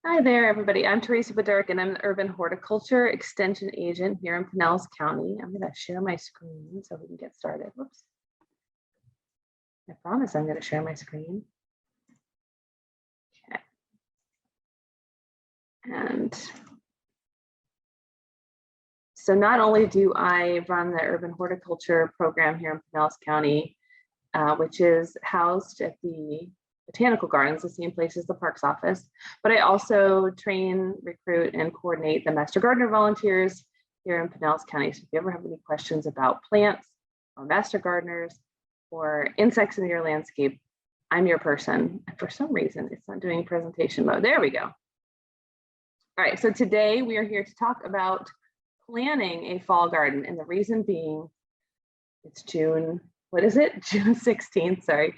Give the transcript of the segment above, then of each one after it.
Hi there, everybody. I'm Theresa Badurek, and I'm the Urban Horticulture Extension Agent here in Pinellas County. I'm going to share my screen so we can get started. Whoops. I promise I'm going to share my screen. Okay. And so not only do I run the Urban Horticulture program here in Pinellas County, which is housed at the Botanical Gardens, the same place as the Parks Office, but I also train, recruit, and coordinate the Master Gardener volunteers here in Pinellas County. So if you ever have any questions about plants or Master Gardeners or insects in your landscape, I'm your person. And for some reason, it's not doing presentation mode. There we go. All right, so today we are here to talk about planning a fall garden, and the reason being, it's June. What is it? June 16th, sorry.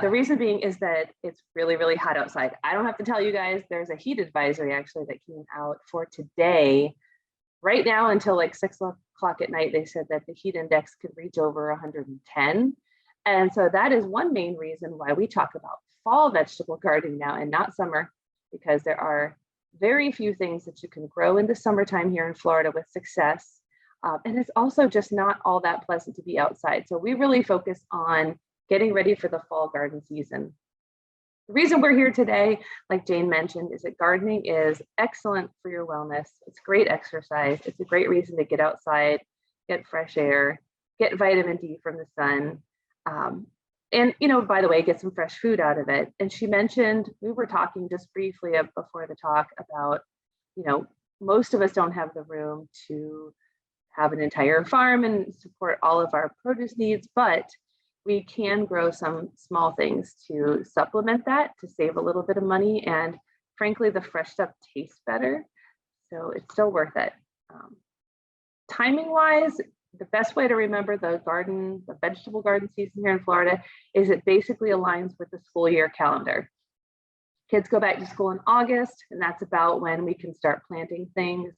The reason being is that it's really, really hot outside. I don't have to tell you guys, there's a heat advisory actually that came out for today. Right now until like 6 o'clock at night, they said that the heat index could reach over 110. And so that is one main reason why we talk about fall vegetable gardening now and not summer, because there are very few things that you can grow in the summertime here in Florida with success. And it's also just not all that pleasant to be outside. So we really focus on getting ready for the fall garden season. The reason we're here today, like Jane mentioned, is that gardening is excellent for your wellness. It's great exercise. It's a great reason to get outside, get fresh air, get vitamin D from the sun. And, by the way, get some fresh food out of it. And she mentioned, we were talking just briefly before the talk about, most of us don't have the room to have an entire farm and support all of our produce needs, but we can grow some small things to supplement that, to save a little bit of money. And frankly, the fresh stuff tastes better. So it's still worth it. Timing wise, the best way to remember the vegetable garden season here in Florida is it basically aligns with the school year calendar. Kids go back to school in August, and that's about when we can start planting things.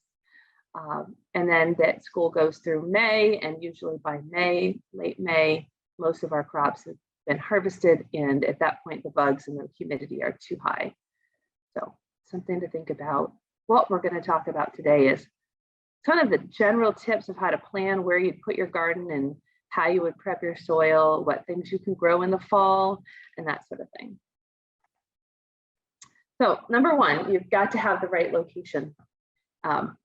And then that school goes through May, and usually by May, late May, most of our crops have been harvested, and at that point the bugs and the humidity are too high. So something to think about. What we're going to talk about today is kind of the general tips of how to plan where you'd put your garden and how you would prep your soil, what things you can grow in the fall, and that sort of thing. So number one, you've got to have the right location.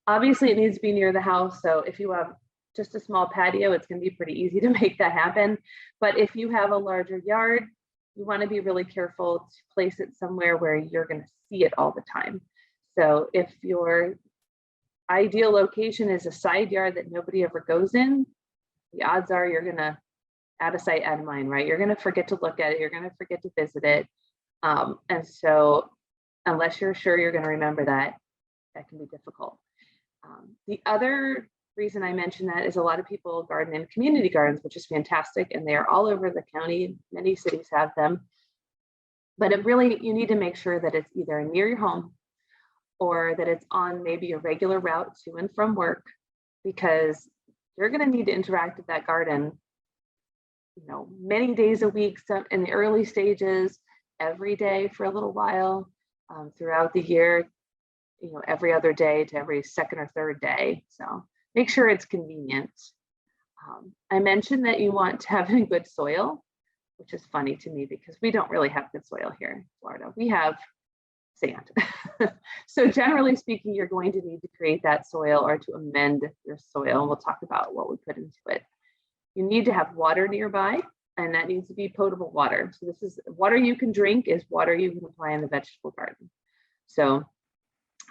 Obviously it needs to be near the house. So if you have just a small patio, it's going to be pretty easy to make that happen. But if you have a larger yard, you want to be really careful to place it somewhere where you're going to see it all the time. So if your ideal location is a side yard that nobody ever goes in, the odds are you're going to out of sight, out of mind, right? You're going to forget to look at it. You're going to forget to visit it. And so unless you're sure you're going to remember that can be difficult. The other reason I mention that is a lot of people garden in community gardens, which is fantastic, and they are all over the county. Many cities have them, but you need to make sure that it's either near your home or that it's on maybe a regular route to and from work, because you're going to need to interact with that garden, many days a week, in the early stages, every day for a little while, throughout the year, every other day to every second or third day. So make sure it's convenient. I mentioned that you want to have a good soil, which is funny to me because we don't really have good soil here in Florida. We have sand. So generally speaking, you're going to need to create that soil or to amend your soil. We'll talk about what we put into it. You need to have water nearby, and that needs to be potable water. So this is water you can drink, is water you can apply in the vegetable garden. So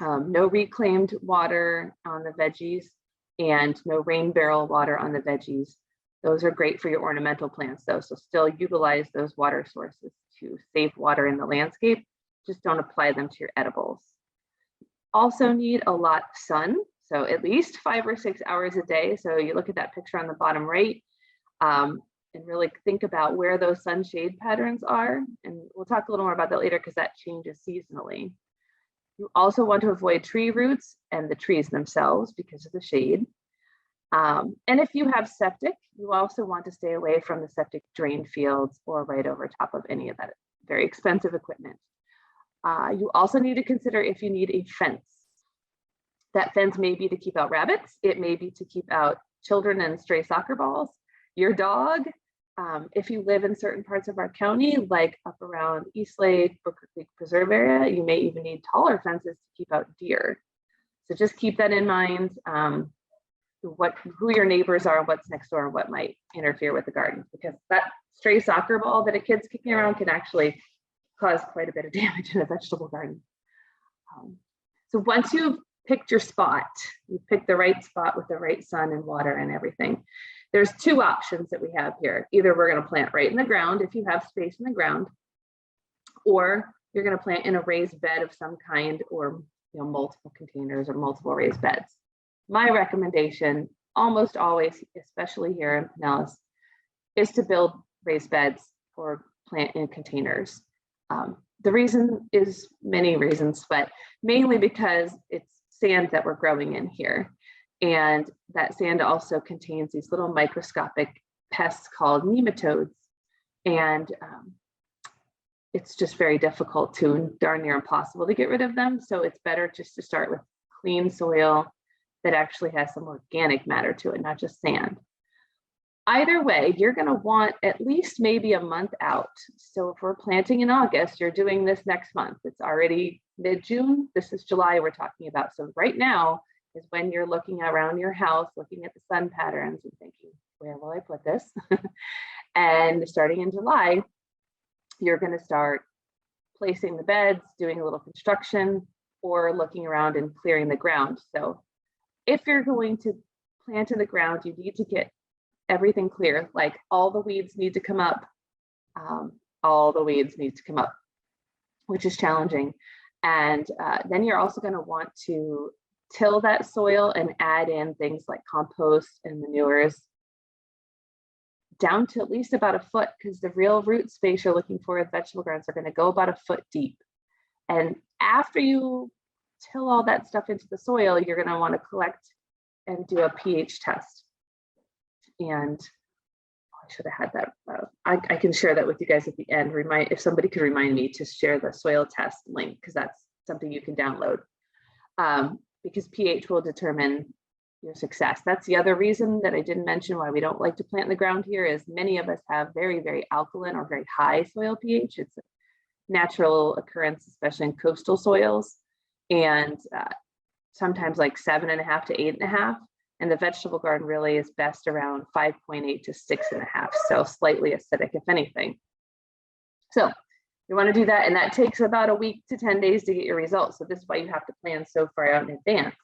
no reclaimed water on the veggies and no rain barrel water on the veggies. Those are great for your ornamental plants though. So still utilize those water sources to save water in the landscape. Just don't apply them to your edibles. Also need a lot of sun. So at least 5 or 6 hours a day. So you look at that picture on the bottom right and really think about where those sunshade patterns are. And we'll talk a little more about that later because that changes seasonally. You also want to avoid tree roots and the trees themselves because of the shade. And if you have septic, you also want to stay away from the septic drain fields or right over top of any of that very expensive equipment. You also need to consider if you need a fence. That fence may be to keep out rabbits. It may be to keep out children and stray soccer balls, your dog. If you live in certain parts of our county, like up around East Lake, Booker Creek Preserve area, you may even need taller fences to keep out deer. So just keep that in mind, who your neighbors are, what's next door, and what might interfere with the garden, because that stray soccer ball that a kid's kicking around can actually cause quite a bit of damage in a vegetable garden. So once you've picked your spot, you pick the right spot with the right sun and water and everything, there's two options that we have here. Either we're going to plant right in the ground if you have space in the ground, or you're going to plant in a raised bed of some kind, or multiple containers or multiple raised beds. My recommendation almost always, especially here in Pinellas, is to build raised beds or plant in containers. The reason is many reasons, but mainly because it's sand that we're growing in here. And that sand also contains these little microscopic pests called nematodes. And it's just very difficult to, darn near impossible to get rid of them. So it's better just to start with clean soil that actually has some organic matter to it, not just sand. Either way, you're going to want at least maybe a month out. So if we're planting in August, you're doing this next month. It's already mid-June. This is July we're talking about. So right now is when you're looking around your house, looking at the sun patterns and thinking, where will I put this? And starting in July, you're going to start placing the beds, doing a little construction, or looking around and clearing the ground. So if you're going to plant in the ground, you need to get everything clear. Like all the weeds need to come up. All the weeds need to come up, which is challenging. And then you're also going to want to till that soil and add in things like compost and manures down to at least about a foot, because the real root space you're looking for with vegetable gardens are going to go about a foot deep. And after you till all that stuff into the soil, you're going to want to collect and do a pH test. And I should have had that. I can share that with you guys at the end. If somebody could remind me to share the soil test link, because that's something you can download. Because pH will determine your success. That's the other reason that I didn't mention why we don't like to plant in the ground here, is many of us have very, very alkaline or very high soil pH. It's a natural occurrence, especially in coastal soils, and sometimes like 7.5 to 8.5. And the vegetable garden really is best around 5.8 to 6.5. So slightly acidic, if anything. So you want to do that. And that takes about a week to 10 days to get your results. So this is why you have to plan so far out in advance.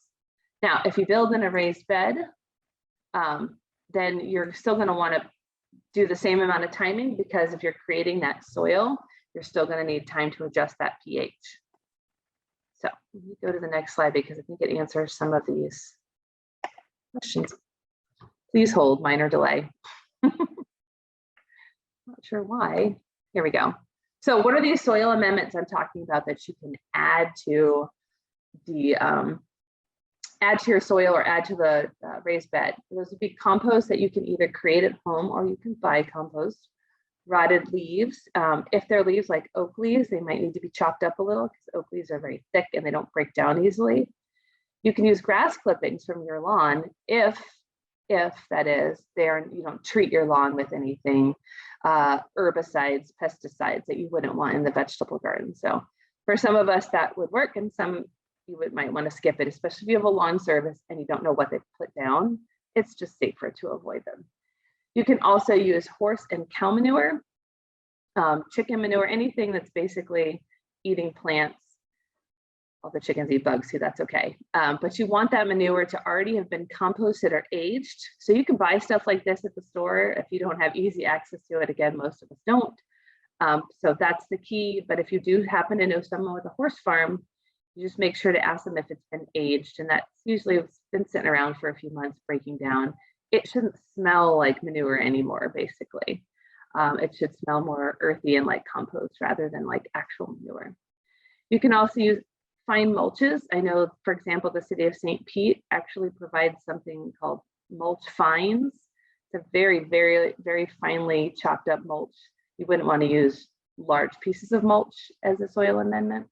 Now, if you build in a raised bed, then you're still going to want to do the same amount of timing, because if you're creating that soil, you're still going to need time to adjust that pH. So let me go to the next slide, because I think it answers some of these questions. Please hold, minor delay. Not sure why. Here we go. So what are these soil amendments I'm talking about that you can add to the add to your soil or add to the raised bed? Those would be compost that you can either create at home or you can buy compost. Rotted leaves. If they're leaves like oak leaves, they might need to be chopped up a little, because oak leaves are very thick and they don't break down easily. You can use grass clippings from your lawn if that is, you don't treat your lawn with anything, herbicides, pesticides that you wouldn't want in the vegetable garden. So for some of us that would work, and some you might want to skip it, especially if you have a lawn service and you don't know what they put down. It's just safer to avoid them. You can also use horse and cow manure, chicken manure, anything that's basically eating plants. All the chickens eat bugs too, that's okay. But you want that manure to already have been composted or aged. So you can buy stuff like this at the store if you don't have easy access to it. Again, most of us don't. So that's the key. But if you do happen to know someone with a horse farm, you just make sure to ask them if it's been aged. And that's usually it's been sitting around for a few months, breaking down. It shouldn't smell like manure anymore, basically. It should smell more earthy and like compost rather than like actual manure. You can also use fine mulches. I know, for example, the city of St. Pete actually provides something called mulch fines. It's a very, very, very finely chopped up mulch. You wouldn't want to use large pieces of mulch as a soil amendment.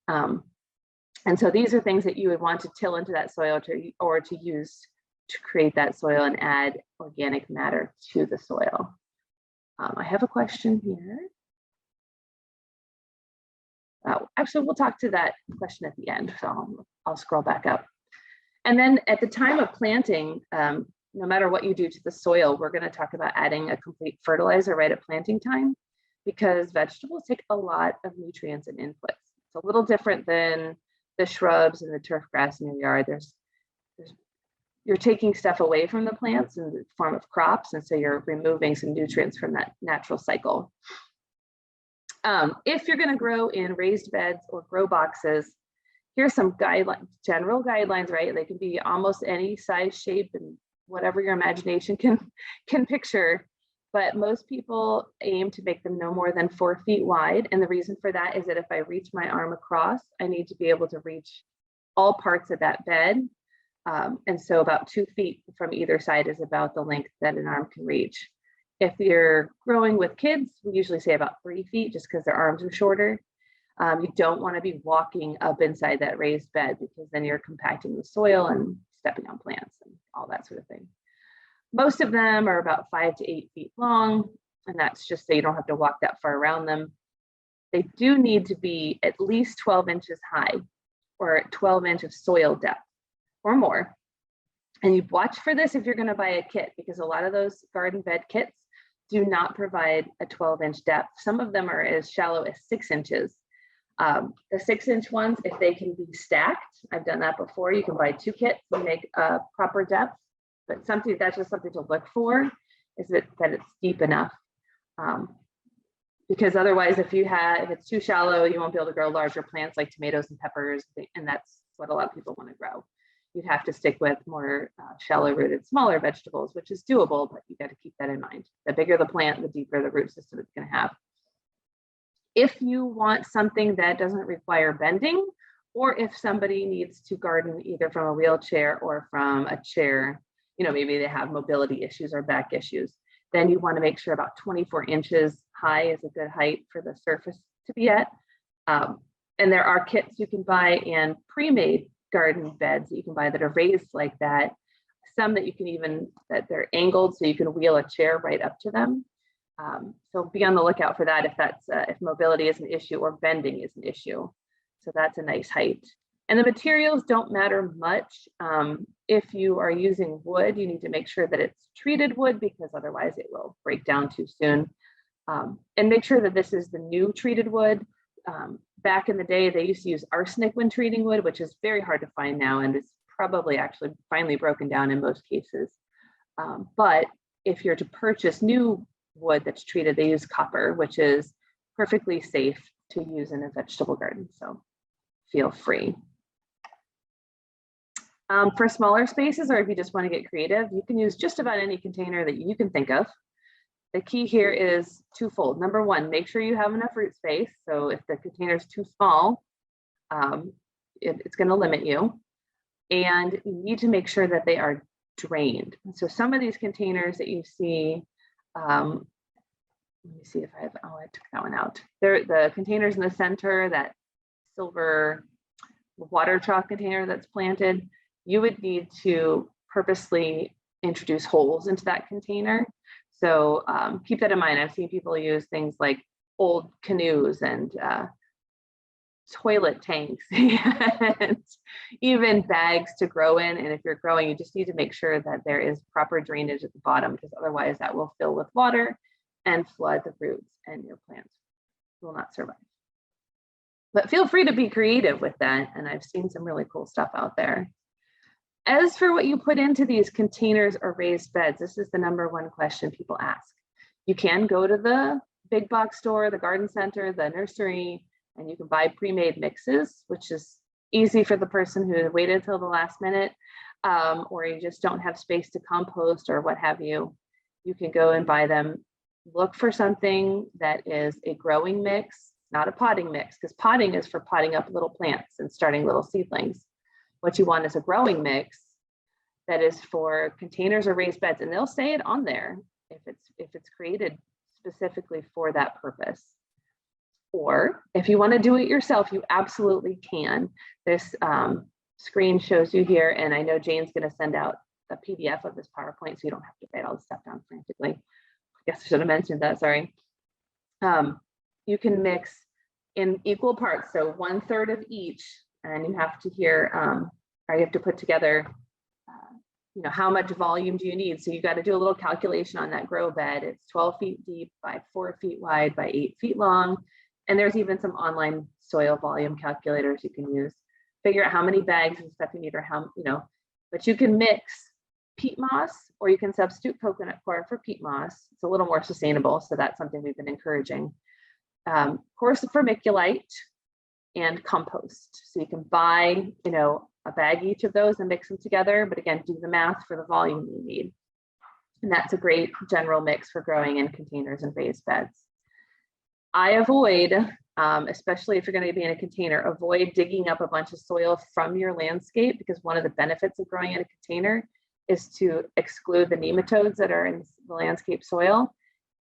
And so these are things that you would want to till into that soil or to use to create that soil and add organic matter to the soil. I have a question here. Actually, we'll talk to that question at the end, so I'll scroll back up. And then at the time of planting, no matter what you do to the soil, we're going to talk about adding a complete fertilizer right at planting time, because vegetables take a lot of nutrients and inputs. It's a little different than the shrubs and the turf grass in your yard. You're taking stuff away from the plants in the form of crops, and so you're removing some nutrients from that natural cycle. If you're going to grow in raised beds or grow boxes, here's some guidelines, general guidelines, right? They can be almost any size, shape, and whatever your imagination can picture. But most people aim to make them no more than 4 feet wide. And the reason for that is that if I reach my arm across, I need to be able to reach all parts of that bed. And so about 2 feet from either side is about the length that an arm can reach. If you're growing with kids, we usually say about 3 feet just because their arms are shorter. You don't want to be walking up inside that raised bed, because then you're compacting the soil and stepping on plants and all that sort of thing. Most of them are about 5 to 8 feet long, and that's just so you don't have to walk that far around them. They do need to be at least 12 inches high, or 12 inch of soil depth or more. And you watch for this if you're going to buy a kit, because a lot of those garden bed kits do not provide a 12-inch depth. Some of them are as shallow as 6 inches. The 6-inch ones, if they can be stacked, I've done that before. You can buy 2 kits and make a proper depth. But that's just something to look for, is that it's deep enough. Because otherwise, if it's too shallow, you won't be able to grow larger plants like tomatoes and peppers, and that's what a lot of people want to grow. You'd have to stick with more shallow rooted, smaller vegetables, which is doable, but you got to keep that in mind. The bigger the plant, the deeper the root system it's going to have. If you want something that doesn't require bending, or if somebody needs to garden either from a wheelchair or from a chair, maybe they have mobility issues or back issues, then you want to make sure about 24 inches high is a good height for the surface to be at. And there are kits you can buy and pre-made garden beds that you can buy that are raised like that. Some that you can that they're angled so you can wheel a chair right up to them. So be on the lookout for that if mobility is an issue or bending is an issue. So that's a nice height. And the materials don't matter much. If you are using wood, you need to make sure that it's treated wood, because otherwise it will break down too soon. And make sure that this is the new treated wood. Back in the day, they used to use arsenic when treating wood, which is very hard to find now, and it's probably actually finally broken down in most cases. But if you're to purchase new wood that's treated, they use copper, which is perfectly safe to use in a vegetable garden. So feel free. For smaller spaces, or if you just want to get creative, you can use just about any container that you can think of. The key here is twofold. Number one, make sure you have enough root space. So if the container is too small, it's going to limit you. And you need to make sure that they are drained. So some of these containers that you see, let me see if I took that one out. The containers in the center, that silver water trough container that's planted, you would need to purposely introduce holes into that container. So keep that in mind. I've seen people use things like old canoes and toilet tanks and even bags to grow in. And if you're growing, you just need to make sure that there is proper drainage at the bottom, because otherwise that will fill with water and flood the roots, and your plants will not survive. But feel free to be creative with that. And I've seen some really cool stuff out there. As for what you put into these containers or raised beds, this is the number one question people ask. You can go to the big box store, the garden center, the nursery, and you can buy pre-made mixes, which is easy for the person who waited till the last minute, or you just don't have space to compost or what have you. You can go and buy them. Look for something that is a growing mix, not a potting mix, because potting is for potting up little plants and starting little seedlings. What you want is a growing mix that is for containers or raised beds, and they'll say it on there if it's created specifically for that purpose. Or if you want to do it yourself, you absolutely can. This screen shows you here, and I know Jane's going to send out a PDF of this PowerPoint so you don't have to write all this stuff down frantically. I guess I should have mentioned that, sorry. You can mix in equal parts, so 1/3 of each, and you have to or you have to put together, how much volume do you need? So you got to do a little calculation on that grow bed. It's 12 feet deep by 4 feet wide by 8 feet long. And there's even some online soil volume calculators you can use. Figure out how many bags and stuff you need, or how, but you can mix peat moss, or you can substitute coconut coir for peat moss. It's a little more sustainable, so that's something we've been encouraging. Coarse vermiculite and compost. So you can buy, a bag each of those and mix them together, but again, do the math for the volume you need. And that's a great general mix for growing in containers and raised beds. I avoid, especially if you're going to be in a container, avoid digging up a bunch of soil from your landscape, because one of the benefits of growing in a container is to exclude the nematodes that are in the landscape soil.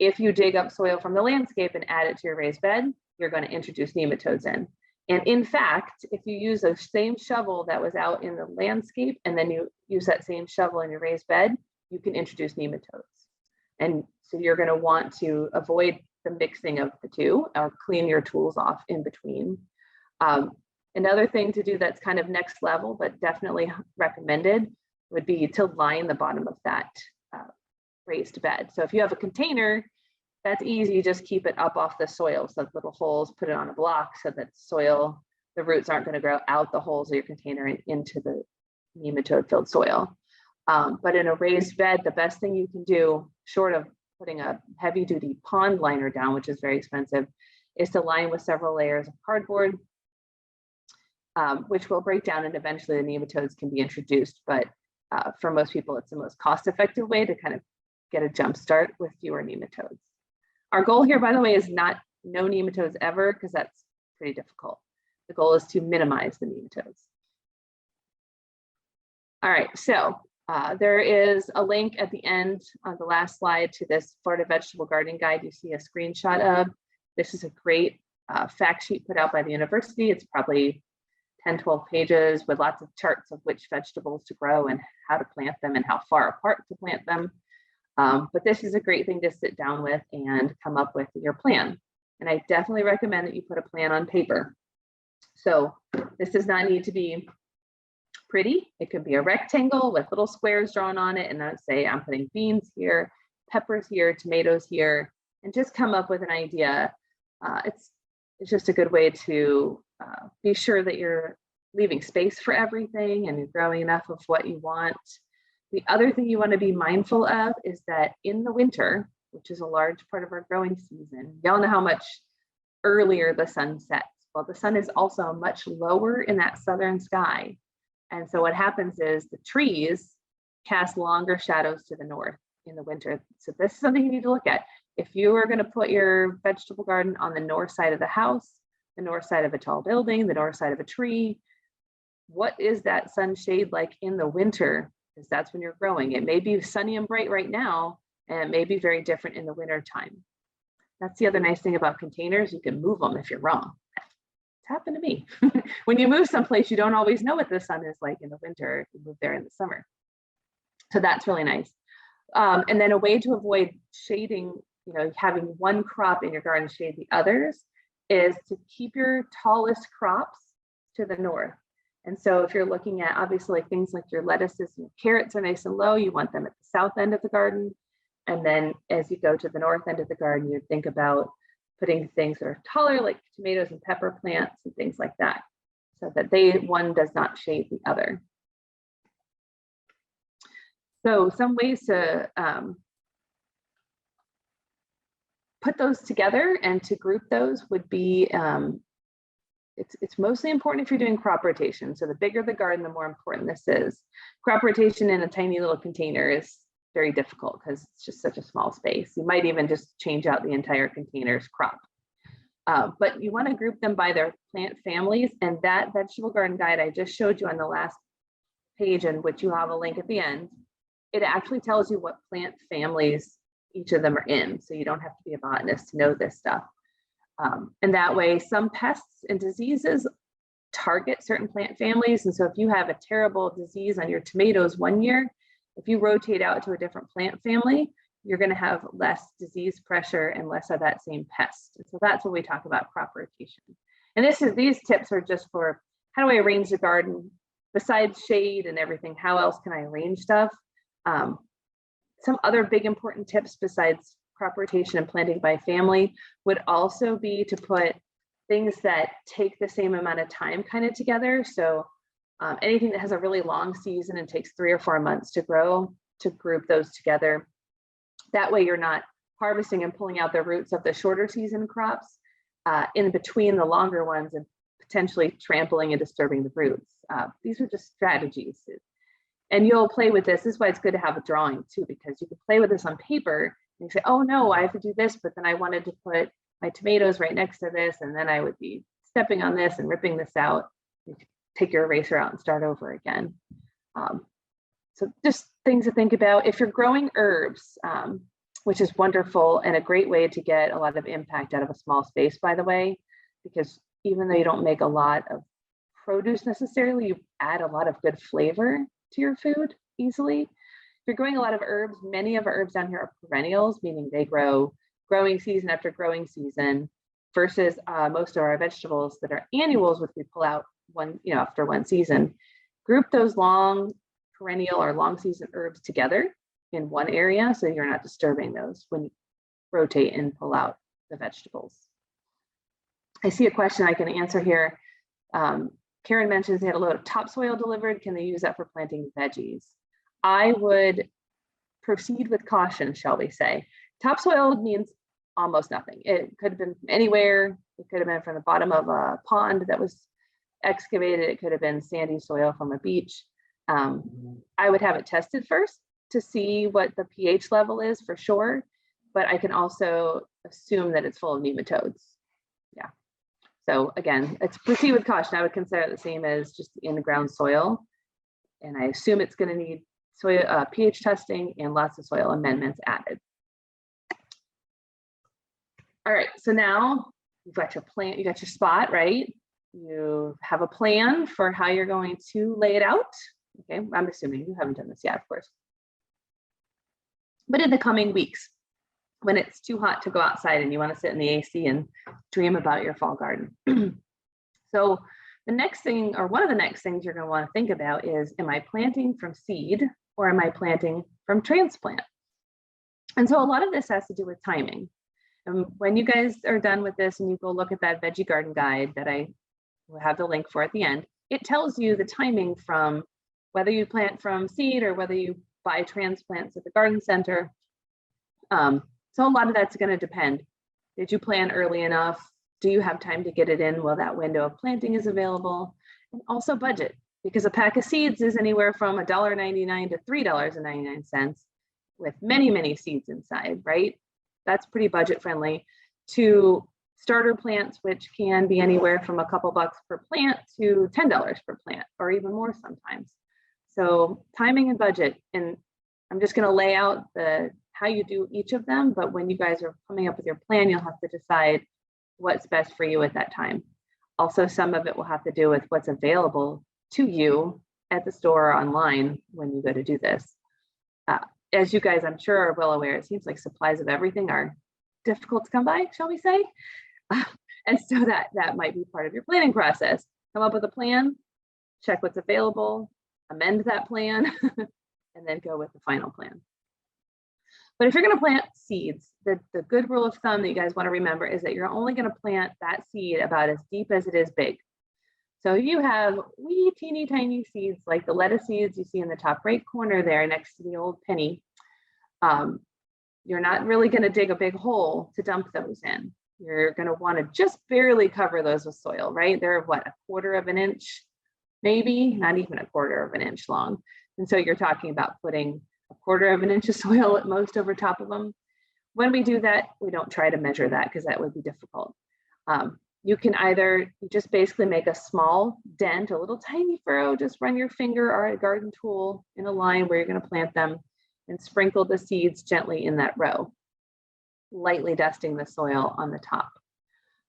If you dig up soil from the landscape and add it to your raised bed, you're going to introduce nematodes in. And in fact, if you use the same shovel that was out in the landscape and then you use that same shovel in your raised bed, you can introduce nematodes. And so you're going to want to avoid the mixing of the two, or clean your tools off in between. Another thing to do that's kind of next level, but definitely recommended, would be to line the bottom of that raised bed. So if you have a container, that's easy, just keep it up off the soil. So little holes, put it on a block so that soil, the roots aren't going to grow out the holes of your container and into the nematode filled soil. But in a raised bed, the best thing you can do, short of putting a heavy duty pond liner down, which is very expensive, is to line with several layers of cardboard, which will break down and eventually the nematodes can be introduced. But for most people, it's the most cost-effective way to kind of get a jump start with fewer nematodes. Our goal here, by the way, is not no nematodes ever, because that's pretty difficult. The goal is to minimize the nematodes. All right, so there is a link at the end on the last slide to this Florida Vegetable Gardening Guide you see a screenshot of. This is a great fact sheet put out by the university. It's probably 10, 12 pages with lots of charts of which vegetables to grow and how to plant them and how far apart to plant them. But this is a great thing to sit down with and come up with your plan. And I definitely recommend that you put a plan on paper. So this does not need to be pretty. It could be a rectangle with little squares drawn on it. And I'd say I'm putting beans here, peppers here, tomatoes here, and just come up with an idea. It's just a good way to be sure that you're leaving space for everything and you're growing enough of what you want. The other thing you want to be mindful of is that in the winter, which is a large part of our growing season, y'all know how much earlier the sun sets. Well, the sun is also much lower in that southern sky. And so what happens is the trees cast longer shadows to the north in the winter. So this is something you need to look at. If you are going to put your vegetable garden on the north side of the house, the north side of a tall building, the north side of a tree, what is that sun shade like in the winter? Because that's when you're growing. It may be sunny and bright right now, and it may be very different in the winter time. That's the other nice thing about containers. You can move them if you're wrong. It's happened to me. When you move someplace, you don't always know what the sun is like in the winter. You move there in the summer. So that's really nice. And then a way to avoid shading, having one crop in your garden shade the others, is to keep your tallest crops to the north. And so if you're looking at, obviously, things like your lettuces and carrots are nice and low, you want them at the south end of the garden. And then as you go to the north end of the garden, you think about putting things that are taller, like tomatoes and pepper plants and things like that, so that one does not shade the other. So some ways to put those together and to group those would be, it's mostly important if you're doing crop rotation. So the bigger the garden, the more important this is. Crop rotation in a tiny little container is very difficult because it's just such a small space. You might even just change out the entire container's crop. But you want to group them by their plant families, and that vegetable garden guide I just showed you on the last page, in which you have a link at the end, it actually tells you what plant families each of them are in. So you don't have to be a botanist to know this stuff. And that way, some pests and diseases target certain plant families. And so if you have a terrible disease on your tomatoes one year, if you rotate out to a different plant family, you're going to have less disease pressure and less of that same pest. And so that's what we talk about crop rotation. And these tips are just for how do I arrange the garden besides shade and everything, how else can I arrange stuff? Some other big important tips besides crop rotation and planting by family would also be to put things that take the same amount of time kind of together. So anything that has a really long season and takes 3 or 4 months to grow, to group those together. That way you're not harvesting and pulling out the roots of the shorter season crops in between the longer ones and potentially trampling and disturbing the roots. These are just strategies. And you'll play with this. This is why it's good to have a drawing too, because you can play with this on paper and you say, oh no, I have to do this, but then I wanted to put my tomatoes right next to this, and then I would be stepping on this and ripping this out. You can take your eraser out and start over again. So just things to think about. If you're growing herbs, which is wonderful and a great way to get a lot of impact out of a small space, by the way, because even though you don't make a lot of produce necessarily, you add a lot of good flavor to your food easily. If you're growing a lot of herbs, many of our herbs down here are perennials, meaning they grow growing season after growing season, versus most of our vegetables that are annuals, which we pull out after one season. Group those long perennial or long season herbs together in one area so you're not disturbing those when you rotate and pull out the vegetables. I see a question I can answer here. Karen mentions they had a load of topsoil delivered. Can they use that for planting veggies? I would proceed with caution, shall we say. Topsoil means almost nothing. It could have been anywhere. It could have been from the bottom of a pond that was excavated. It could have been sandy soil from a beach. I would have it tested first to see what the pH level is for sure, but I can also assume that it's full of nematodes. Yeah. So again, it's proceed with caution. I would consider it the same as just in-ground soil. And I assume it's going to need soil pH testing and lots of soil amendments added. All right, so now you've got your plant, you got your spot, right? You have a plan for how you're going to lay it out. Okay, I'm assuming you haven't done this yet, of course. But in the coming weeks, when it's too hot to go outside and you want to sit in the AC and dream about your fall garden. So the next thing, or one of the next things you're going to want to think about is, am I planting from seed or am I planting from transplant? And so a lot of this has to do with timing. And when you guys are done with this and you go look at that veggie garden guide that I will have the link for at the end, it tells you the timing from whether you plant from seed or whether you buy transplants at the garden center. So a lot of that's going to depend. Did you plant early enough? Do you have time to get it in while that window of planting is available? And also budget, because a pack of seeds is anywhere from $1.99 to $3.99 with many, many seeds inside, right? That's pretty budget friendly, to starter plants, which can be anywhere from a couple bucks per plant to $10 per plant, or even more sometimes. So timing and budget, and I'm just going to lay out how you do each of them, but when you guys are coming up with your plan, you'll have to decide what's best for you at that time. Also, some of it will have to do with what's available to you at the store or online when you go to do this. As you guys, I'm sure, are well aware, it seems like supplies of everything are difficult to come by, shall we say? And so that might be part of your planning process. Come up with a plan, check what's available, amend that plan, and then go with the final plan. But if you're going to plant seeds, the good rule of thumb that you guys want to remember is that you're only going to plant that seed about as deep as it is big. So you have wee teeny tiny seeds like the lettuce seeds you see in the top right corner there next to the old penny. You're not really going to dig a big hole to dump those in. You're going to want to just barely cover those with soil, right? They're what, 1/4 of an inch, maybe not even 1/4 of an inch long. And so you're talking about putting 1/4 of an inch of soil at most over top of them. When we do that, we don't try to measure that because that would be difficult. You can either just basically make a small dent, a little tiny furrow, just run your finger or a garden tool in a line where you're going to plant them and sprinkle the seeds gently in that row, lightly dusting the soil on the top.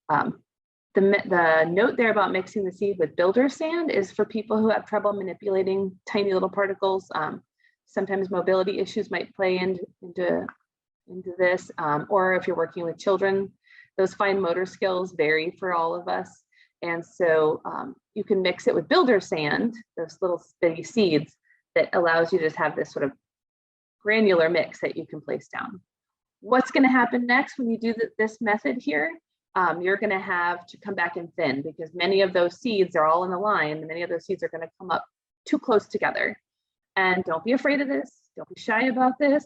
The note there about mixing the seed with builder sand is for people who have trouble manipulating tiny little particles. Sometimes mobility issues might play into this, or if you're working with children, those fine motor skills vary for all of us. And so you can mix it with builder sand, those little bitty seeds, that allows you to just have this sort of granular mix that you can place down. What's going to happen next when you do this method here? You're going to have to come back and thin, because many of those seeds are all in a line, and many of those seeds are going to come up too close together. And don't be afraid of this. Don't be shy about this.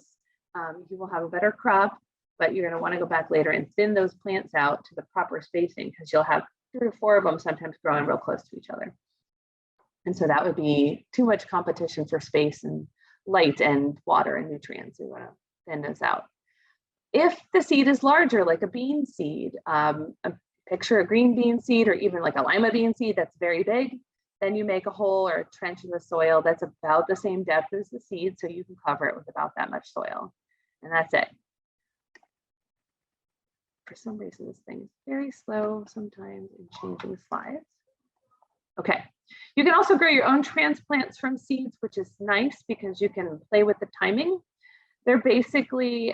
You will have a better crop, but you're going to want to go back later and thin those plants out to the proper spacing, because you'll have 3 or 4 of them sometimes growing real close to each other. And so that would be too much competition for space and light and water and nutrients. We want to thin those out. If the seed is larger, like a bean seed, picture a green bean seed, or even like a lima bean seed that's very big, then you make a hole or a trench in the soil that's about the same depth as the seed, so you can cover it with about that much soil. And that's it. For some reason, this thing is very slow sometimes in changing slides. Okay, you can also grow your own transplants from seeds, which is nice because you can play with the timing. They're basically,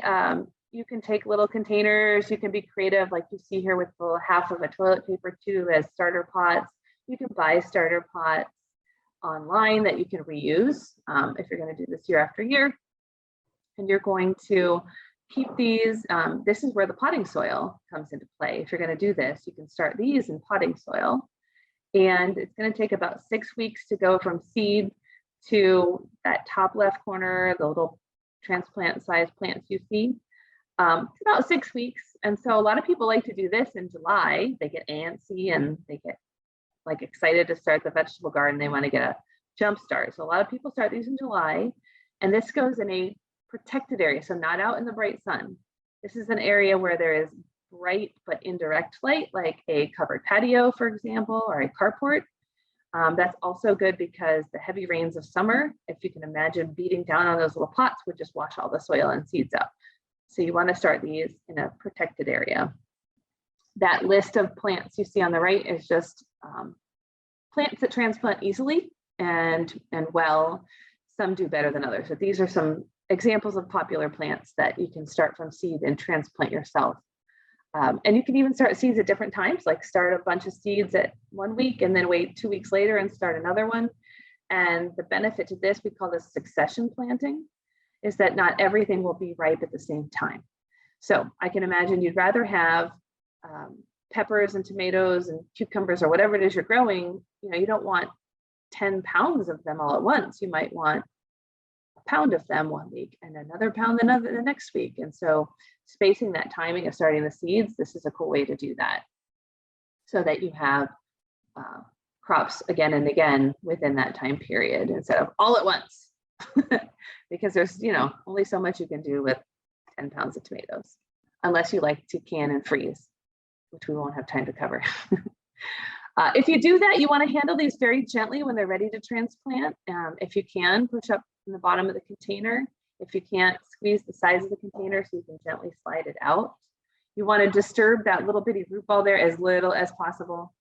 you can take little containers, you can be creative, like you see here with the half of a toilet paper tube as starter pots. You can buy starter pots online that you can reuse if you're going to do this year after year. And you're going to keep these, this is where the potting soil comes into play. If you're going to do this, you can start these in potting soil. And it's going to take about 6 weeks to go from seed to that top left corner, the little transplant size plants you see. It's about 6 weeks. And so a lot of people like to do this in July. They get antsy and they get like excited to start the vegetable garden. They want to get a jump start. So a lot of people start these in July, and this goes in a protected area. So not out in the bright sun. This is an area where there is bright but indirect light, like a covered patio, for example, or a carport. That's also good because the heavy rains of summer, if you can imagine, beating down on those little pots would just wash all the soil and seeds up. So you want to start these in a protected area. That list of plants you see on the right is just plants that transplant easily and well. Some do better than others. So these are some examples of popular plants that you can start from seed and transplant yourself. And you can even start seeds at different times, like start a bunch of seeds at 1 week and then wait 2 weeks later and start another one. And the benefit to this, we call this succession planting, is that not everything will be ripe at the same time. So I can imagine you'd rather have peppers and tomatoes and cucumbers or whatever it is you're growing. You know, you don't want 10 pounds of them all at once. You might want a pound of them 1 week and another pound the next week. And so spacing that timing of starting the seeds, this is a cool way to do that, so that you have crops again and again within that time period instead of all at once. Because there's, you know, only so much you can do with 10 pounds of tomatoes, unless you like to can and freeze, which we won't have time to cover. If you do that, you want to handle these very gently when they're ready to transplant. If you can, push up in the bottom of the container. If you can't, squeeze the size of the container so you can gently slide it out. You want to disturb that little bitty root ball there as little as possible.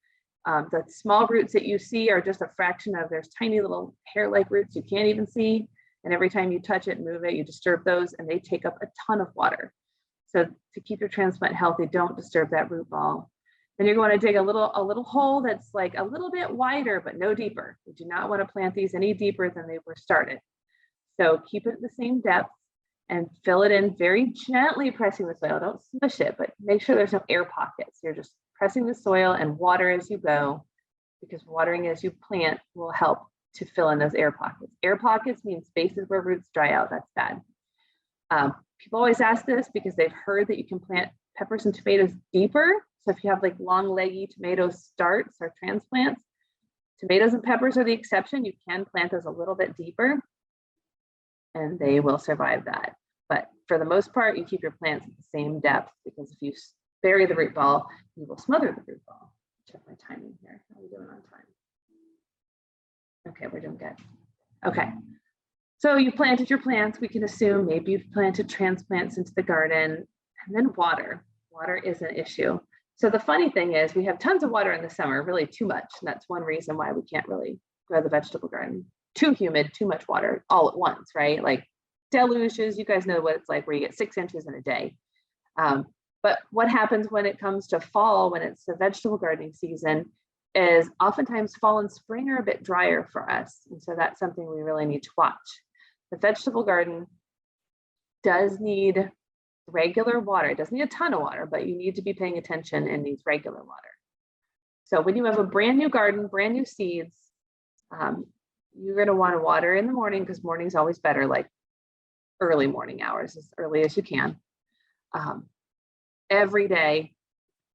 The small roots that you see are just a fraction of, there's tiny little hair-like roots you can't even see. And every time you touch it and move it, you disturb those, and they take up a ton of water. So to keep your transplant healthy, don't disturb that root ball. Then you're going to dig a little hole that's like a little bit wider, but no deeper. We do not want to plant these any deeper than they were started. So keep it at the same depth and fill it in very gently, pressing the soil. Don't smush it, but make sure there's no air pockets. You're just pressing the soil and water as you go, because watering as you plant will help to fill in those air pockets. Air pockets mean spaces where roots dry out. That's bad. People always ask this because they've heard that you can plant peppers and tomatoes deeper. So if you have like long leggy tomato starts or transplants, tomatoes and peppers are the exception. You can plant those a little bit deeper and they will survive that. But for the most part, you keep your plants at the same depth, because if you bury the root ball, you will smother the root ball. Check my timing here. How are we doing on time? Okay, we're doing good. Okay, so you planted your plants. We can assume maybe you've planted transplants into the garden, and then water. Water is an issue. So the funny thing is we have tons of water in the summer, really too much. And that's one reason why we can't really grow the vegetable garden. Too humid, too much water all at once, right? Like deluges, you guys know what it's like where you get 6 inches in a day. But what happens when it comes to fall, when it's the vegetable gardening season, is oftentimes fall and spring are a bit drier for us. And so that's something we really need to watch. The vegetable garden does need regular water. It doesn't need a ton of water, but you need to be paying attention and needs regular water. So when you have a brand new garden, brand new seeds, you're going to want to water in the morning because morning's always better, like early morning hours, as early as you can, every day,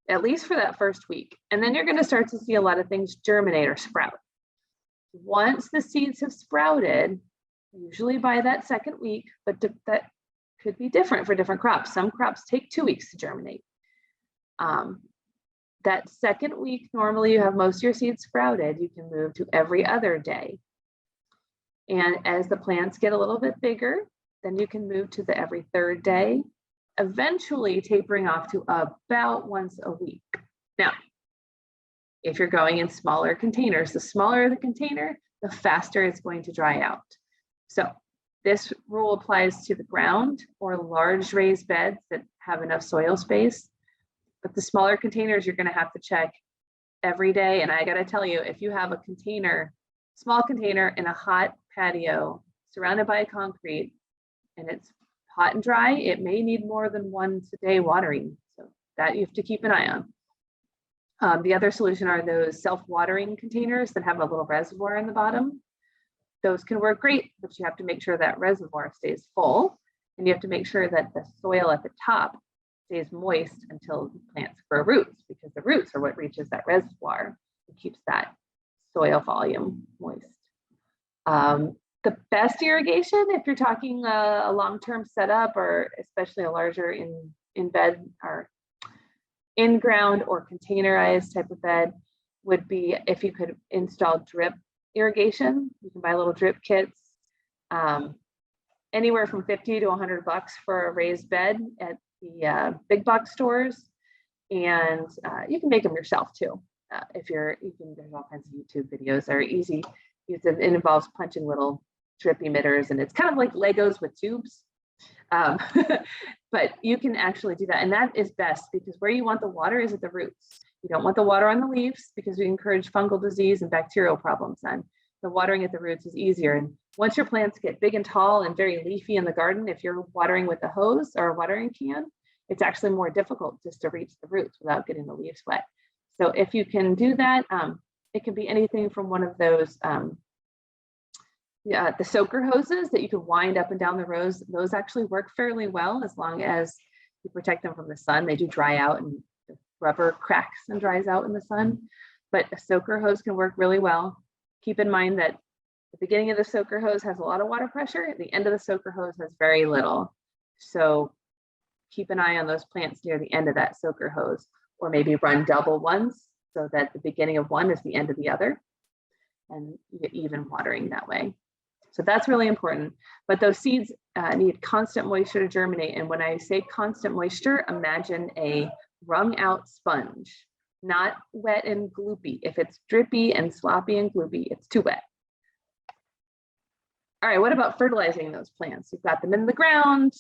at least for that first week. And then you're going to start to see a lot of things germinate or sprout. Once the seeds have sprouted, usually by that second week, but that could be different for different crops. Some crops take 2 weeks to germinate. That second week, normally you have most of your seeds sprouted, you can move to every other day. And as the plants get a little bit bigger, then you can move to the every third day, eventually tapering off to about once a week. Now, if you're going in smaller containers, the smaller the container, the faster it's going to dry out. So this rule applies to the ground or large raised beds that have enough soil space. But the smaller containers, you're going to have to check every day. And I got to tell you, if you have a container, small container in a hot patio surrounded by concrete and it's hot and dry, it may need more than once a day watering. So that you have to keep an eye on. The other solution are those self-watering containers that have a little reservoir in the bottom. Those can work great, but you have to make sure that reservoir stays full, and you have to make sure that the soil at the top stays moist until the plants grow roots, because the roots are what reaches that reservoir and keeps that soil volume moist. The best irrigation, if you're talking a long-term setup, or especially a larger in bed or in-ground or containerized type of bed, would be if you could install drip irrigation. You can buy little drip kits, anywhere from 50 to 100 bucks for a raised bed at the big box stores, and you can make them yourself too. There's all kinds of YouTube videos that are easy. It involves punching little drip emitters, and it's kind of like Legos with tubes. But you can actually do that, and that is best because where you want the water is at the roots. You don't want the water on the leaves because we encourage fungal disease and bacterial problems then. The watering at the roots is easier. And once your plants get big and tall and very leafy in the garden, if you're watering with a hose or a watering can, it's actually more difficult just to reach the roots without getting the leaves wet. So if you can do that, it can be anything from one of those, the soaker hoses that you can wind up and down the rows. Those actually work fairly well as long as you protect them from the sun. They do dry out and the rubber cracks and dries out in the sun, but a soaker hose can work really well. Keep in mind that the beginning of the soaker hose has a lot of water pressure. The end of the soaker hose has very little. So keep an eye on those plants near the end of that soaker hose, or maybe run double ones so that the beginning of one is the end of the other, and you get even watering that way. So that's really important. But those seeds need constant moisture to germinate. And when I say constant moisture, imagine a wrung out sponge, not wet and gloopy. If it's drippy and sloppy and gloopy, it's too wet. All right, what about fertilizing those plants? You've got them in the ground.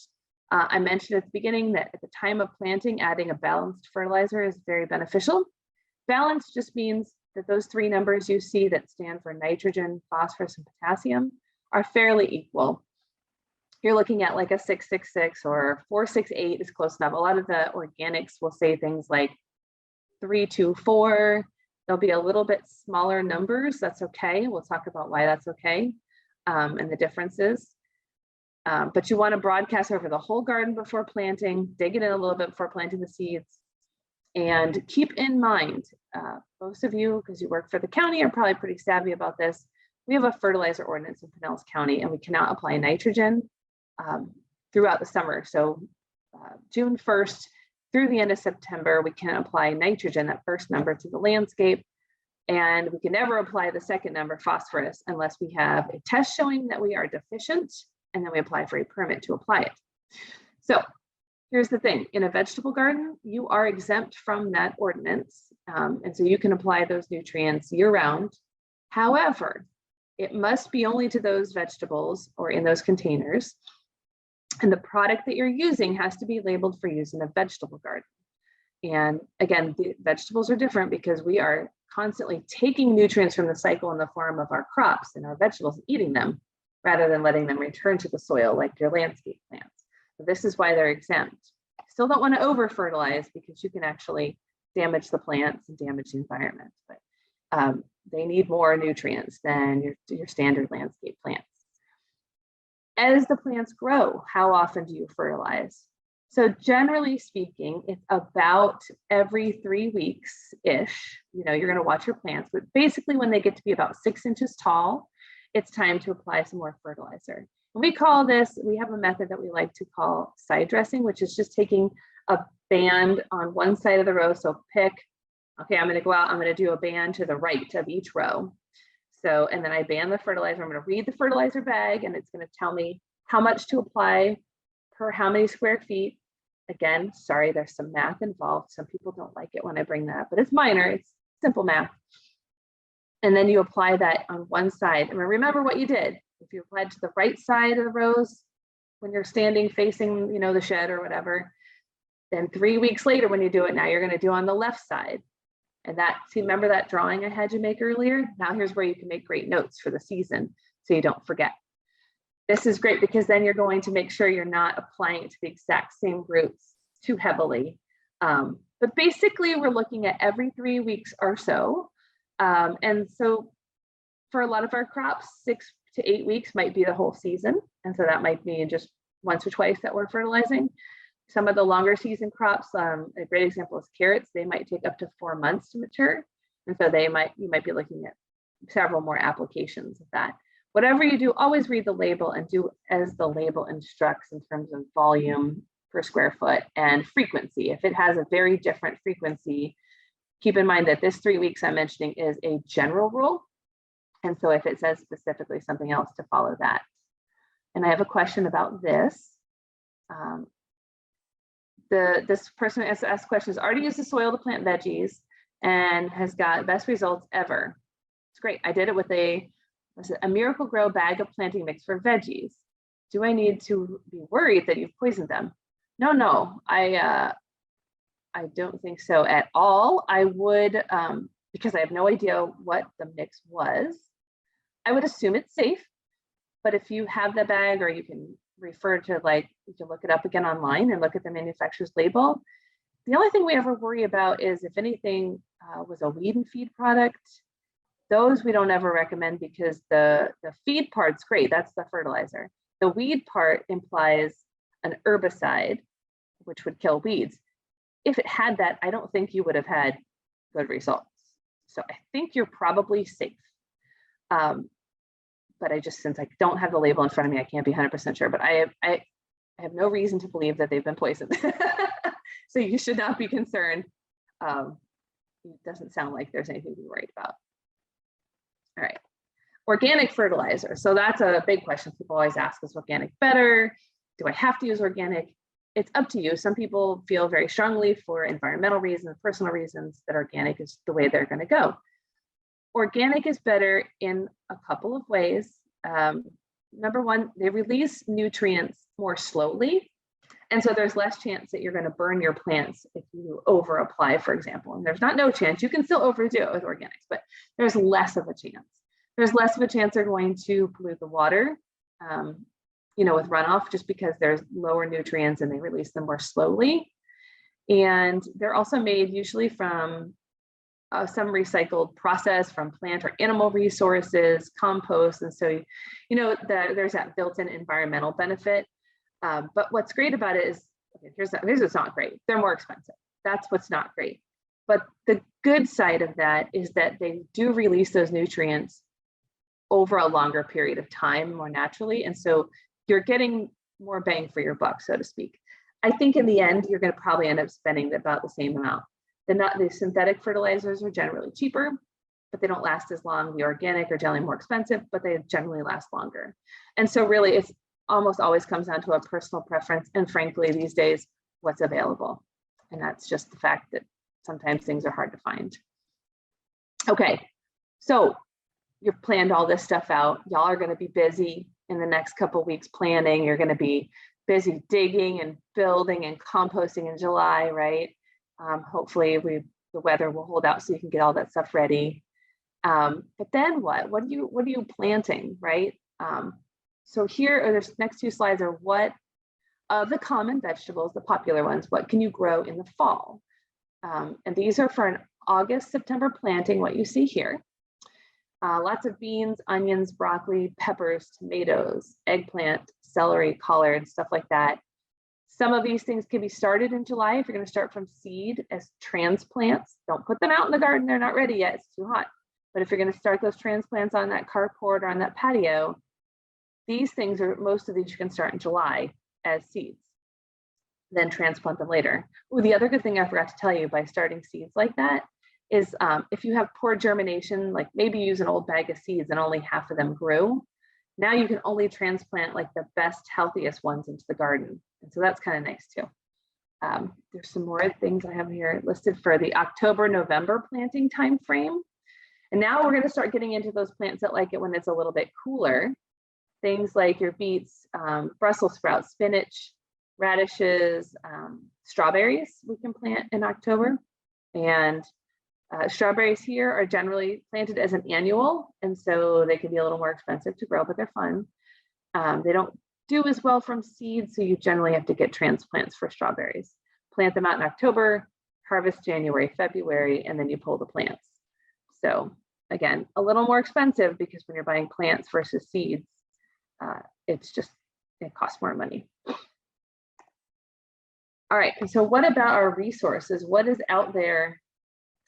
I mentioned at the beginning that at the time of planting, adding a balanced fertilizer is very beneficial. Balance just means that those 3 numbers you see that stand for nitrogen, phosphorus, and potassium are fairly equal. You're looking at like a 666 or 468 is close enough. A lot of the organics will say things like 324. There'll be a little bit smaller numbers. That's okay. We'll talk about why that's okay and the differences. But you want to broadcast over the whole garden before planting, dig it in a little bit before planting the seeds. And keep in mind, most of you, because you work for the county, are probably pretty savvy about this. We have a fertilizer ordinance in Pinellas County, and we cannot apply nitrogen throughout the summer. So June 1st through the end of September, we can apply nitrogen, that first number, to the landscape. And we can never apply the second number, phosphorus, unless we have a test showing that we are deficient, and then we apply for a permit to apply it. So Here's the thing, in a vegetable garden, you are exempt from that ordinance. And so you can apply those nutrients year round. However, it must be only to those vegetables or in those containers. And the product that you're using has to be labeled for use in a vegetable garden. And again, the vegetables are different because we are constantly taking nutrients from the cycle in the form of our crops and our vegetables and eating them rather than letting them return to the soil like your landscape plants. So this is why they're exempt. Still don't want to over fertilize because you can actually damage the plants and damage the environment, but they need more nutrients than your standard landscape plants. As the plants grow, how often do you fertilize? So generally speaking, it's about every 3 weeks-ish. You know, you're going to watch your plants, but basically when they get to be about 6 inches tall, it's time to apply some more fertilizer. And we call this, we have a method that we like to call side dressing, which is just taking a band on one side of the row. So pick, okay, I'm going to go out, I'm going to do a band to the right of each row. So, and then I band the fertilizer. I'm going to read the fertilizer bag and it's going to tell me how much to apply per how many square feet. Again, sorry, there's some math involved. Some people don't like it when I bring that up, but it's minor, it's simple math. And then you apply that on one side. And remember what you did. If you applied to the right side of the rows, when you're standing facing, you know, the shed or whatever, then 3 weeks later, when you do it, now you're going to do on the left side. And that, see, remember that drawing I had you make earlier? Now here's where you can make great notes for the season so you don't forget. This is great because then you're going to make sure you're not applying it to the exact same roots too heavily. But basically we're looking at every 3 weeks or so. And so for a lot of our crops, 6 to 8 weeks might be the whole season. And so that might mean just once or twice that we're fertilizing. Some of the longer season crops, a great example is carrots. They might take up to 4 months to mature. And so you might be looking at several more applications of that. Whatever you do, always read the label and do as the label instructs in terms of volume per square foot and frequency. If it has a very different frequency, keep in mind that this 3 weeks I'm mentioning is a general rule. And so if it says specifically something else, to follow that. And I have a question about this. This person who asked questions already used the soil to plant veggies and has got best results ever. It's great. I did it with a Miracle Grow bag of planting mix for veggies. Do I need to be worried that you've poisoned them? No, I don't think so at all. I would, because I have no idea what the mix was, I would assume it's safe. But if you have the bag, or you can refer to, like, you can look it up again online and look at the manufacturer's label. The only thing we ever worry about is if anything was a weed and feed product. Those we don't ever recommend because the feed part's great, that's the fertilizer. The weed part implies an herbicide, which would kill weeds. If it had that, I don't think you would have had good results. So I think you're probably safe. But since I don't have the label in front of me, I can't be 100% sure, but I have no reason to believe that they've been poisoned. So you should not be concerned. It doesn't sound like there's anything to be worried about. All right, organic fertilizer. So that's a big question. People always ask, is organic better? Do I have to use organic? It's up to you. Some people feel very strongly for environmental reasons, personal reasons, that organic is the way they're going to go. Organic is better in a couple of ways. Number one, they release nutrients more slowly. And so there's less chance that you're going to burn your plants if you over apply, for example. And there's not no chance. You can still overdo it with organics, but there's less of a chance. There's less of a chance they're going to pollute the water, with runoff, just because there's lower nutrients and they release them more slowly. And they're also made usually from some recycled process from plant or animal resources, compost. And so, there's that built-in environmental benefit. But what's great about it is, okay, here's what's not great. They're more expensive. That's what's not great. But the good side of that is that they do release those nutrients over a longer period of time more naturally. And so you're getting more bang for your buck, so to speak. I think in the end, you're going to probably end up spending about the same amount. The synthetic fertilizers are generally cheaper, but they don't last as long. The organic are generally more expensive, but they generally last longer. And so really, it's almost always comes down to a personal preference. And frankly, these days, what's available. And that's just the fact that sometimes things are hard to find. Okay, so you've planned all this stuff out. Y'all are going to be busy in the next couple of weeks planning. You're going to be busy digging and building and composting in July, right? Hopefully the weather will hold out so you can get all that stuff ready. But then what? What are you planting, right? So here are the next two slides are what of the common vegetables, the popular ones, what can you grow in the fall? And these are for an August, September planting, what you see here. Lots of beans, onions, broccoli, peppers, tomatoes, eggplant, celery, collard, stuff like that. Some of these things can be started in July if you're going to start from seed as transplants. Don't put them out in the garden, they're not ready yet, it's too hot. But if you're going to start those transplants on that carport or on that patio, these things are, most of these you can start in July as seeds, then transplant them later. Oh, the other good thing I forgot to tell you by starting seeds like that is if you have poor germination, like maybe use an old bag of seeds and only half of them grew, now you can only transplant like the best, healthiest ones into the garden. And so that's kind of nice too. There's some more things I have here listed for the October, November planting time frame. And now we're going to start getting into those plants that like it when it's a little bit cooler. Things like your beets, Brussels sprouts, spinach, radishes, strawberries we can plant in October. And strawberries here are generally planted as an annual, and so they can be a little more expensive to grow, but they're fun. They don't do as well from seed, so you generally have to get transplants for strawberries. Plant them out in October, harvest January, February, and then you pull the plants. So again, a little more expensive because when you're buying plants versus seeds, it costs more money. All right, so what about our resources? What is out there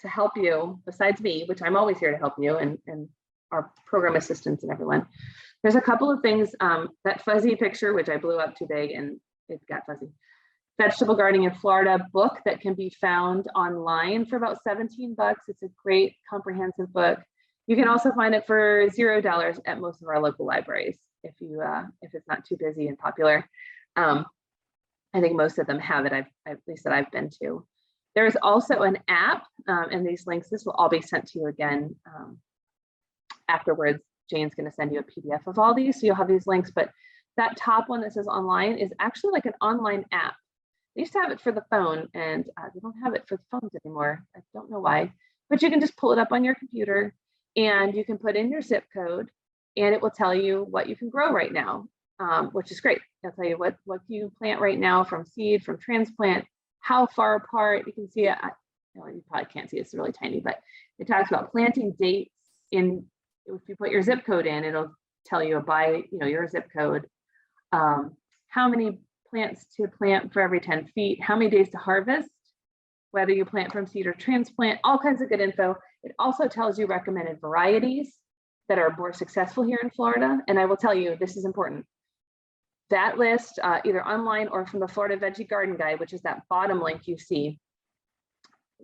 to help you besides me, which I'm always here to help you, and our program assistants and everyone? There's a couple of things, that fuzzy picture, which I blew up too big and it got fuzzy. Vegetable Gardening in Florida book that can be found online for about 17 bucks. It's a great comprehensive book. You can also find it for $0 at most of our local libraries if it's not too busy and popular. I think most of them have it, at least that I've been to. There is also an app, and these links, this will all be sent to you again afterwards. Jane's going to send you a PDF of all these, so you'll have these links, but that top one that says online is actually like an online app. They used to have it for the phone, and they don't have it for the phones anymore. I don't know why, but you can just pull it up on your computer and you can put in your zip code and it will tell you what you can grow right now, which is great. It'll tell you what you plant right now from seed, from transplant, how far apart. You can see it. You probably can't see it, it's really tiny, but it talks about planting dates. If you put your zip code in, it'll tell you by your zip code, how many plants to plant for every 10 feet, how many days to harvest, whether you plant from seed or transplant, all kinds of good info. It also tells you recommended varieties that are more successful here in Florida. And I will tell you, this is important. That list, either online or from the Florida Veggie Garden Guide, which is that bottom link you see,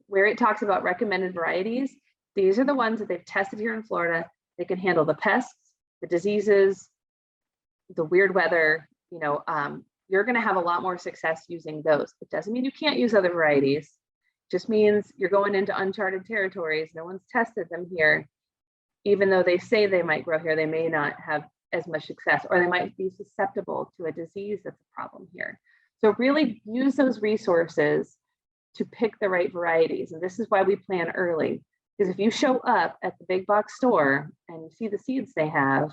where it talks about recommended varieties, these are the ones that they've tested here in Florida. They can handle the pests, the diseases, the weird weather. You're going to have a lot more success using those. It doesn't mean you can't use other varieties. It just means you're going into uncharted territories. No one's tested them here. Even though they say they might grow here, they may not have as much success, or they might be susceptible to a disease that's a problem here. So really use those resources to pick the right varieties. And this is why we plan early. Because if you show up at the big box store and you see the seeds they have,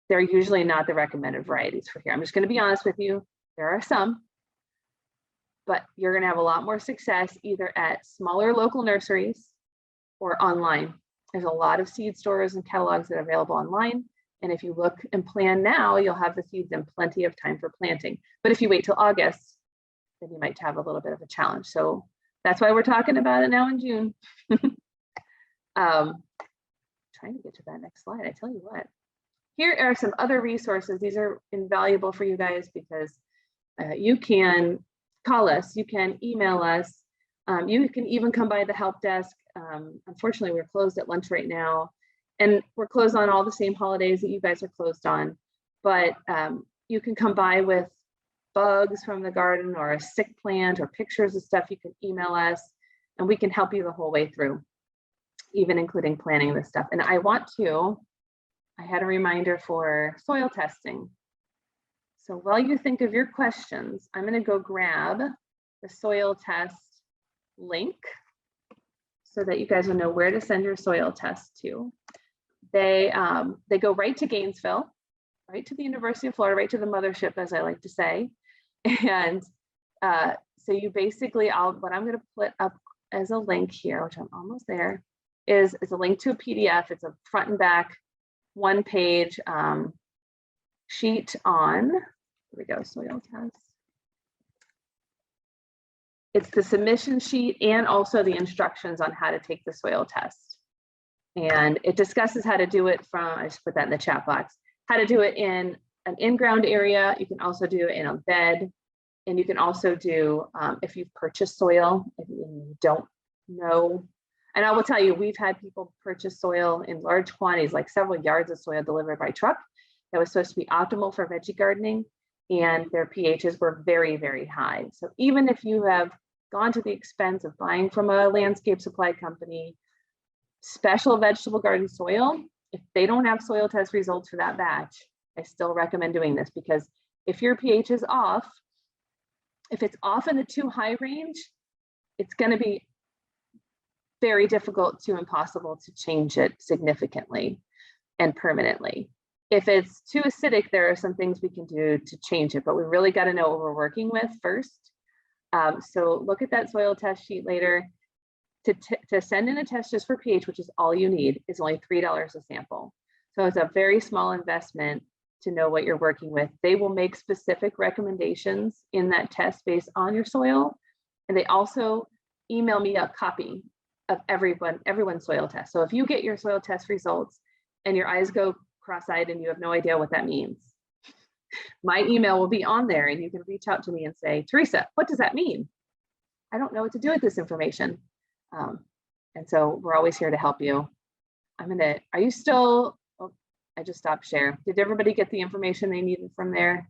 they're usually not the recommended varieties for here. I'm just going to be honest with you. There are some, but you're going to have a lot more success either at smaller local nurseries or online. There's a lot of seed stores and catalogs that are available online. And if you look and plan now, you'll have the seeds in plenty of time for planting. But if you wait till August, then you might have a little bit of a challenge. So that's why we're talking about it now in June. Trying to get to that next slide. I tell you what, here are some other resources. These are invaluable for you guys because you can call us, you can email us, you can even come by the help desk. Unfortunately, we're closed at lunch right now, and we're closed on all the same holidays that you guys are closed on, but you can come by with bugs from the garden or a sick plant or pictures of stuff, you can email us and we can help you the whole way through, even including planning this stuff. And I had a reminder for soil testing. So while you think of your questions, I'm going to go grab the soil test link so that you guys will know where to send your soil test to. They go right to Gainesville, right to the University of Florida, right to the mothership, as I like to say. And so you basically, what I'm going to put up as a link here, which I'm almost there, is a link to a PDF. It's a front and back, one page sheet on, here we go, soil test. It's the submission sheet and also the instructions on how to take the soil test. And it discusses how to do it from, I just put that in the chat box, how to do it in an in-ground area. You can also do it in a bed. And you can also do, if you've purchased soil, if you don't know. And I will tell you, we've had people purchase soil in large quantities, like several yards of soil delivered by truck that was supposed to be optimal for veggie gardening. And their pHs were very, very high. So even if you have gone to the expense of buying from a landscape supply company, special vegetable garden soil, if they don't have soil test results for that batch, I still recommend doing this, because if your pH is off, if it's off in the too high range, it's going to be very difficult to impossible to change it significantly and permanently. If it's too acidic, there are some things we can do to change it, but we really got to know what we're working with first. So look at that soil test sheet later. To send in a test just for pH, which is all you need, is only $3 a sample. So it's a very small investment to know what you're working with. They will make specific recommendations in that test based on your soil. And they also email me a copy of everyone's soil test. So if you get your soil test results and your eyes go cross-eyed and you have no idea what that means, my email will be on there and you can reach out to me and say, Theresa, what does that mean? I don't know what to do with this information. And so we're always here to help you. Are you still, oh, I just stopped share. Did everybody get the information they needed from there?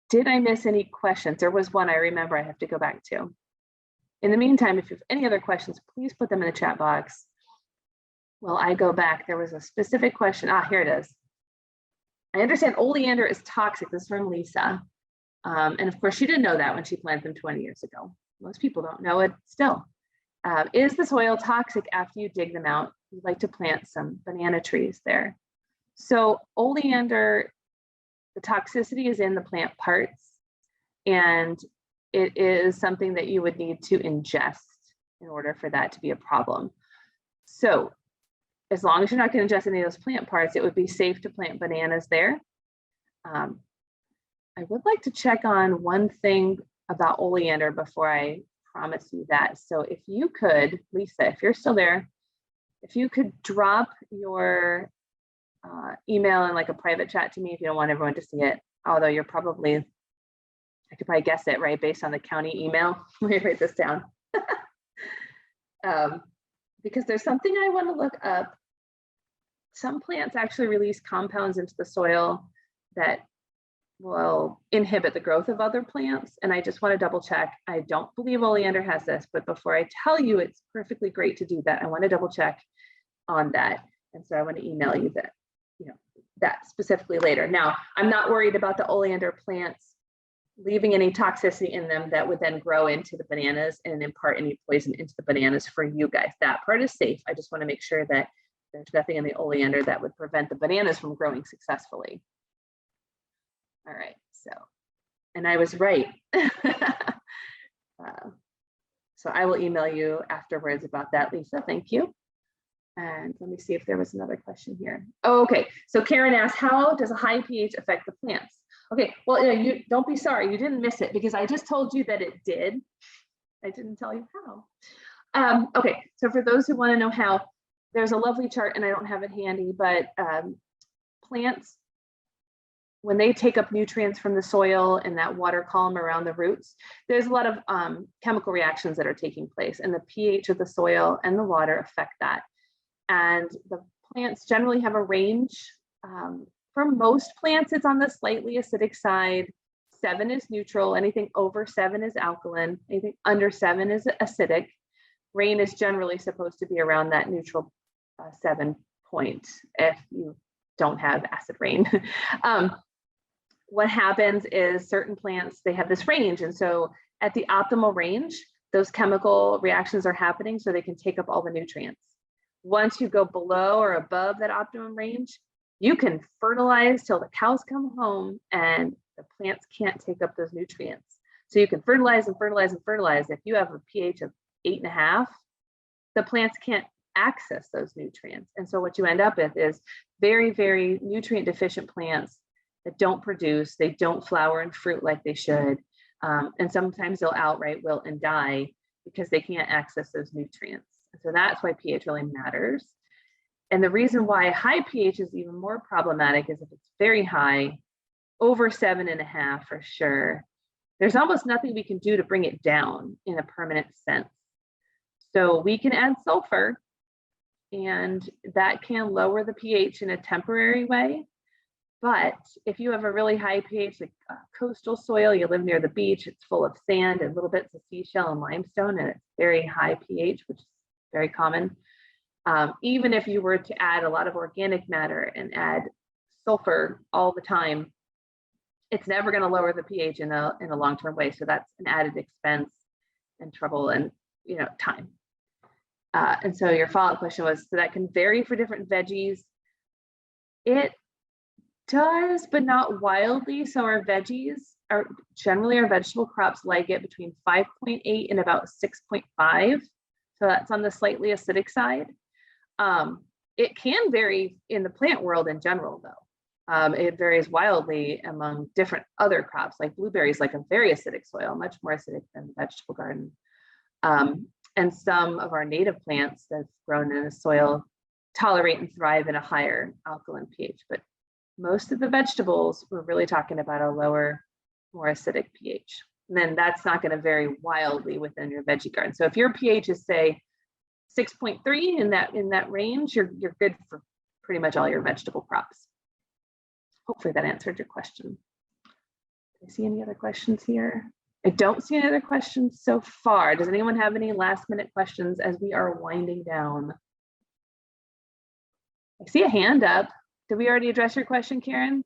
Did I miss any questions? There was one I remember I have to go back to. In the meantime, if you have any other questions, please put them in the chat box. Well, I go back. There was a specific question. Here it is. I understand oleander is toxic. This is from Lisa. And of course, she didn't know that when she planted them 20 years ago. Most people don't know it still. Is the soil toxic after you dig them out? We'd like to plant some banana trees there. So oleander, the toxicity is in the plant parts, and it is something that you would need to ingest in order for that to be a problem. So as long as you're not going to ingest any of those plant parts, it would be safe to plant bananas there. I would like to check on one thing about oleander before I promise you that. So if you could, Lisa, if you're still there, if you could drop your email in like a private chat to me if you don't want everyone to see it, although you're probably, I could probably guess it, right, based on the county email. Let me write this down. Because there's something I want to look up. Some plants actually release compounds into the soil that will inhibit the growth of other plants. And I just want to double check. I don't believe oleander has this, but before I tell you it's perfectly great to do that, I want to double check on that. And so I want to email you that, that specifically later. Now, I'm not worried about the oleander plants leaving any toxicity in them that would then grow into the bananas and impart any poison into the bananas for you guys. That part is safe. I just want to make sure that there's nothing in the oleander that would prevent the bananas from growing successfully. All right, so, and I was right. So I will email you afterwards about that, Lisa, thank you. And let me see if there was another question here. Oh, okay, so Karen asked, how does a high pH affect the plants? Okay, well, you don't be sorry, you didn't miss it because I just told you that it did. I didn't tell you how. Okay, so for those who want to know how, there's a lovely chart and I don't have it handy, but plants, when they take up nutrients from the soil and that water column around the roots, there's a lot of chemical reactions that are taking place, and the pH of the soil and the water affect that. And the plants generally have a range For most plants, it's on the slightly acidic side. 7 is neutral. Anything over 7 is alkaline. Anything under 7 is acidic. Rain is generally supposed to be around that neutral 7 point if you don't have acid rain. What happens is certain plants, they have this range. And so at the optimal range, those chemical reactions are happening so they can take up all the nutrients. Once you go below or above that optimum range, you can fertilize till the cows come home and the plants can't take up those nutrients. So you can fertilize and fertilize and fertilize. If you have a pH of 8.5, the plants can't access those nutrients. And so what you end up with is very, very nutrient deficient plants that don't produce, they don't flower and fruit like they should. And sometimes they'll outright wilt and die because they can't access those nutrients. So that's why pH really matters. And the reason why high pH is even more problematic is if it's very high, over 7.5 for sure, there's almost nothing we can do to bring it down in a permanent sense. So we can add sulfur, and that can lower the pH in a temporary way. But if you have a really high pH, like coastal soil, you live near the beach, it's full of sand and little bits of seashell and limestone, and it's very high pH, which is very common. Even if you were to add a lot of organic matter and add sulfur all the time, it's never going to lower the pH in a long-term way. So that's an added expense and trouble and time. And so your follow-up question was, so that can vary for different veggies. It does, but not wildly. So our veggies are generally, our vegetable crops like it between 5.8 and about 6.5. So that's on the slightly acidic side. It can vary in the plant world in general, though. It varies wildly among different other crops, like blueberries, like a very acidic soil, much more acidic than the vegetable garden. And some of our native plants that's grown in a soil tolerate and thrive in a higher alkaline pH. But most of the vegetables, we're really talking about a lower, more acidic pH. And then that's not going to vary wildly within your veggie garden. So if your pH is, say, 6.3 in that range, you're good for pretty much all your vegetable crops. Hopefully that answered your question. Do I see any other questions here? I don't see any other questions so far. Does anyone have any last minute questions as we are winding down? I see a hand up. Did we already address your question, Karen?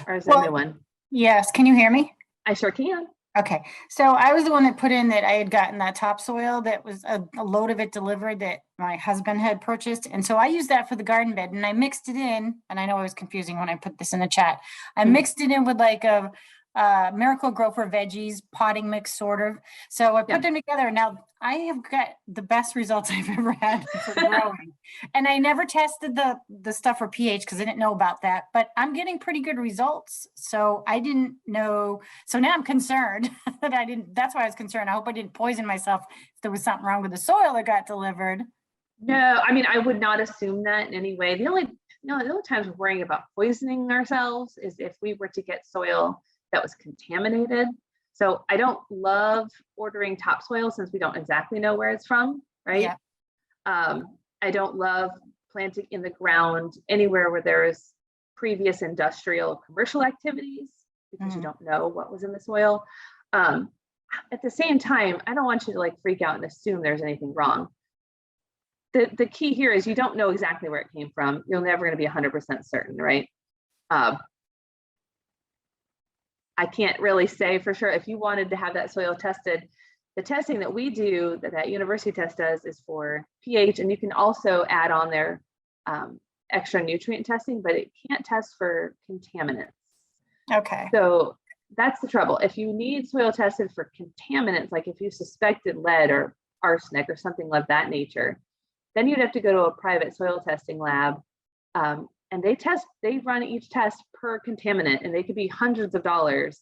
Or is that a new one? Yes. Can you hear me? I sure can. Okay. So I was the one that put in that I had gotten that topsoil that was a load of it delivered that my husband had purchased. And so I used that for the garden bed and I mixed it in. And I know it was confusing when I put this in the chat. I mixed it in with like a Miracle Grow for Veggies potting mix, sort of. So I put them together. Now I have got the best results I've ever had for growing. And I never tested the stuff for pH because I didn't know about that, but I'm getting pretty good results. So I didn't know. So now I'm concerned that I didn't, that's why I was concerned. I hope I didn't poison myself if there was something wrong with the soil that got delivered. No, I mean, I would not assume that in any way. The only times we're worrying about poisoning ourselves is if we were to get soil that was contaminated. So I don't love ordering topsoil since we don't exactly know where it's from, right? Yeah. I don't love planting in the ground anywhere where there is previous industrial commercial activities because you don't know what was in the soil. At the same time, I don't want you to like freak out and assume there's anything wrong. The key here is you don't know exactly where it came from. You're never going to be 100% certain, right? I can't really say for sure. If you wanted to have that soil tested, the testing that we do, that university test does, is for pH, and you can also add on there extra nutrient testing, but it can't test for contaminants. Okay. So that's the trouble. If you need soil tested for contaminants, like if you suspected lead or arsenic or something of that nature, then you'd have to go to a private soil testing lab. And they run each test per contaminant, and they could be hundreds of dollars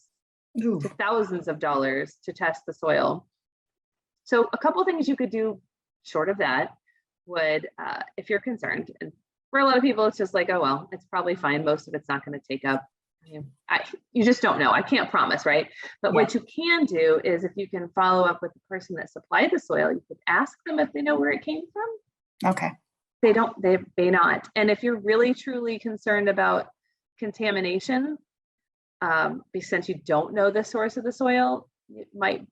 to thousands of dollars to test the soil. So a couple of things you could do short of that would, if you're concerned, and for a lot of people, it's just like, oh, well, it's probably fine. Most of it's not going to take up. You just don't know. I can't promise, right? But what you can do is if you can follow up with the person that supplied the soil, you could ask them if they know where it came from. Okay. They may not. And if you're really truly concerned about contamination, since you don't know the source of the soil, it might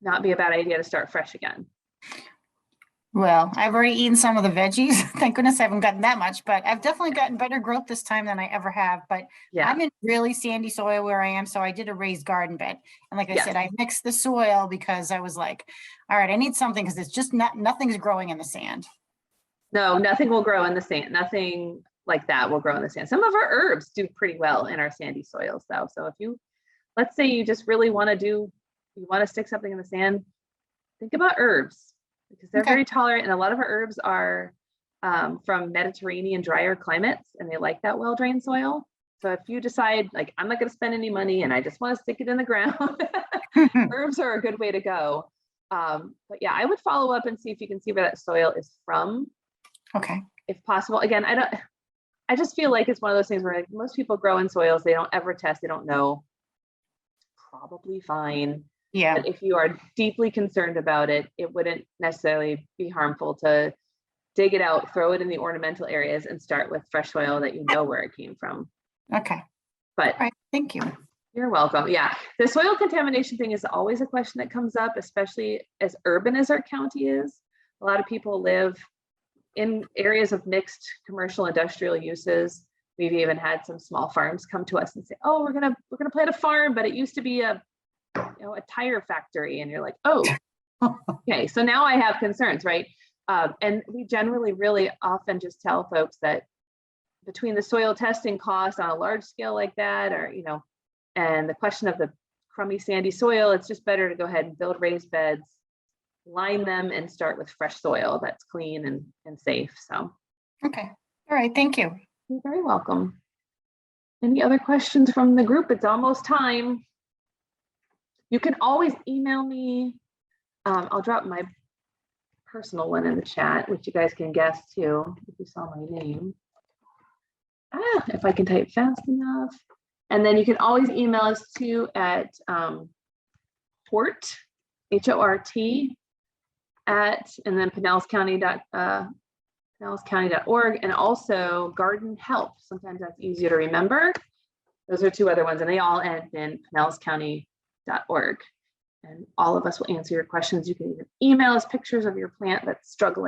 not be a bad idea to start fresh again. Well, I've already eaten some of the veggies. Thank goodness I haven't gotten that much, but I've definitely gotten better growth this time than I ever have. But Yeah. I'm in really sandy soil where I am, so I did a raised garden bed. And like I Yes. said, I mixed the soil because I was like, all right, I need something because it's just nothing's growing in the sand. No, nothing will grow in the sand. Nothing like that will grow in the sand. Some of our herbs do pretty well in our sandy soils though. So if you, let's say you just really want to you want to stick something in the sand, think about herbs because they're very tolerant. And a lot of our herbs are from Mediterranean drier climates and they like that well-drained soil. So if you decide like, I'm not going to spend any money and I just want to stick it in the ground, herbs are a good way to go. But yeah, I would follow up and see if you can see where that soil is from. Okay. If possible. Again, I just feel like it's one of those things where like, most people grow in soils, they don't ever test, they don't know. Probably fine. Yeah. But if you are deeply concerned about it, it wouldn't necessarily be harmful to dig it out, throw it in the ornamental areas and start with fresh soil that you know where it came from. Okay. But all right, thank you. You're welcome. Yeah, the soil contamination thing is always a question that comes up, especially as urban as our county is. A lot of people live in areas of mixed commercial industrial uses. We've even had some small farms come to us and say, oh, we're gonna plant a farm, but it used to be a tire factory. And you're like, oh, okay. So now I have concerns, right? And we generally really often just tell folks that between the soil testing costs on a large scale like that, or, and the question of the crummy sandy soil, it's just better to go ahead and build raised beds, line them and start with fresh soil that's clean and safe. So. Okay. All right. Thank you. You're very welcome. Any other questions from the group? It's almost time. You can always email me. I'll drop my personal one in the chat, which you guys can guess too, if you saw my name. If I can type fast enough. And then you can always email us too at Hort, H-O-R-T, at, and then pinellescounty.org, and also Garden Help. Sometimes that's easier to remember. Those are two other ones, and they all end in pinellescounty.org. And all of us will answer your questions. You can even email us pictures of your plant that's struggling.